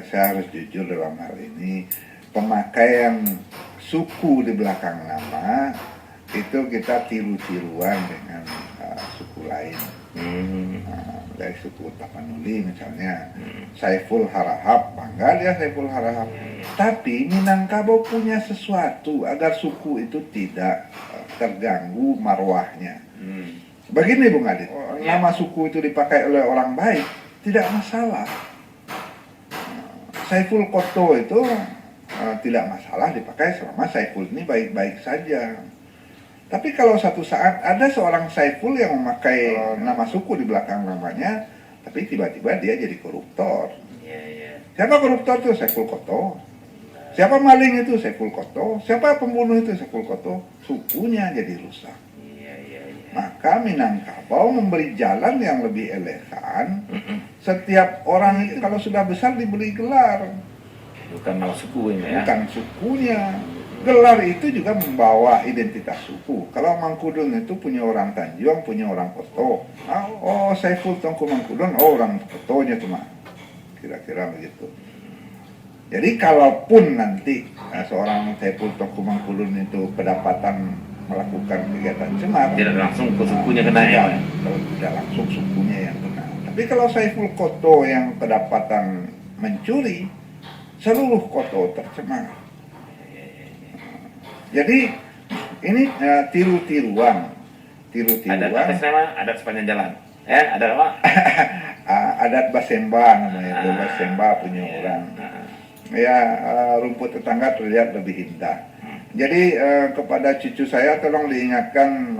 saya harus jujur dalam hal ini, pemakaian suku di belakang nama itu kita tiru-tiruan dengan suku lain. Dari suku Tapanuli misalnya, Saiful Harahap, bangga dia Saiful Harahap. Tapi Minangkabau punya sesuatu agar suku itu tidak terganggu marwahnya. Begini Bung Adit, nama suku itu dipakai oleh orang baik tidak masalah. Saiful Koto itu tidak masalah dipakai selama Saiful ini baik-baik saja. Tapi kalau satu saat ada seorang Saiful yang memakai nama suku di belakang namanya, tapi tiba-tiba dia jadi koruptor. Siapa koruptor itu? Saiful Koto. Siapa maling itu? Saiful Koto. Siapa pembunuh itu? Saiful Koto. Sukunya jadi rusak. Maka Minangkabau memberi jalan yang lebih elegan. Setiap orang itu kalau sudah besar diberi gelar. Bukan nama suku ini ya? Bukan sukunya. Gelar itu juga membawa identitas suku. Kalau Mangkudun itu punya orang Tanjung, punya orang Koto. Oh, Saiful Tengku Mangkudun, oh orang Kotonya cuma. Kira-kira begitu. Jadi kalaupun nanti seorang Saiful Tengku Mangkudun itu kedapatan melakukan kegiatan cemar, tidak langsung ke sukunya kena ya? Kalau tidak langsung sukunya yang kena. Tapi kalau Saiful Koto yang kedapatan mencuri, seluruh Koto tercemar. Jadi ini tiru-tiruan. Adat nama adat sepanjang jalan. Ada apa? Adat Basemba namanya itu. Basemba punya orang. Ya, rumput tetangga terlihat lebih indah. Jadi kepada cucu saya tolong diingatkan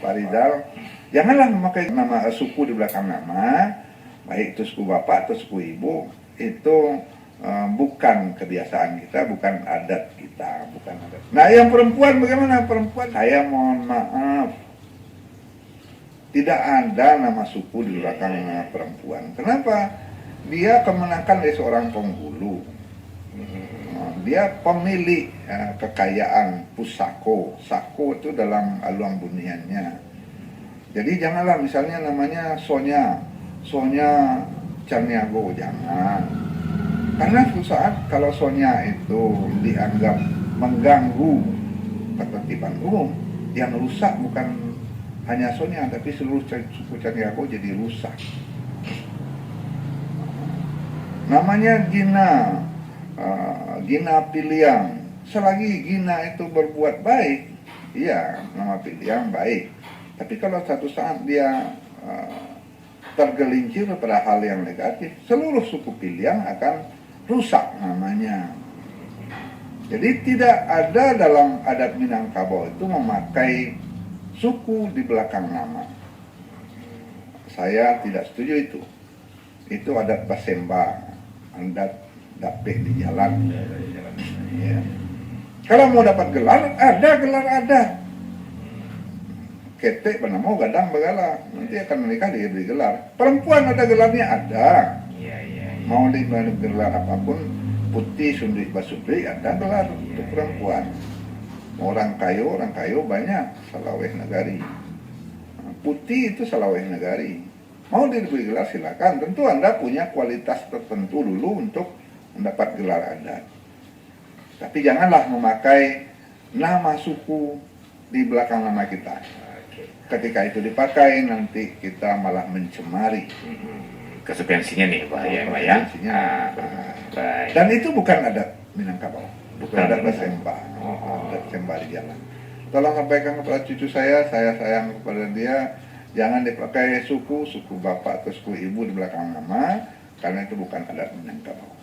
Pak Rizal, janganlah memakai nama suku di belakang nama, baik itu suku bapak atau suku ibu, itu bukan kebiasaan kita, bukan adat kita, bukan adat. Nah, yang perempuan bagaimana? Perempuan, saya mohon maaf, tidak ada nama suku di belakang nama perempuan. Kenapa? Dia kemenakan dari seorang penghulu. Dia pemilik kekayaan pusako. Sako itu dalam aluang buniannya. Jadi janganlah misalnya namanya Sonya Carniago, jangan. Karena suatu saat kalau Sonya itu dianggap mengganggu ketertiban umum, yang rusak bukan hanya Sonya, tapi seluruh suku Carniago jadi rusak. Namanya Gina Piliang. Selagi Gina itu berbuat baik, iya, nama Piliang baik. Tapi kalau satu saat dia tergelincir pada hal yang negatif, seluruh suku Piliang akan rusak namanya. Jadi tidak ada dalam adat Minangkabau itu memakai suku di belakang nama. Saya tidak setuju itu. Itu adat Basemba, adat dapet di jalan. Ya. Kalau mau dapat gelar ada. Ketek mau gadang begala, nanti akan menikah diberi gelar. Perempuan ada gelarnya, ada. Mau diberi gelar apapun, putih, sundrik, basundrik, ada gelar untuk perempuan. Orang kayu banyak, Salaweh Negari. Putih itu Salaweh Negari. Mau diberi gelar silakan. Tentu Anda punya kualitas tertentu dulu untuk mendapat gelar adat. Tapi janganlah memakai nama suku di belakang nama kita. Ketika itu dipakai, nanti kita malah mencemari. Konsekuensinya nih Pak ya, Dan itu bukan adat Minangkabau, bukan adat Basemba, adat Basemba di jalan. Tolong sampaikan kepada cucu saya sayang kepada dia, jangan dipakai suku bapak atau suku ibu di belakang nama, karena itu bukan adat Minangkabau.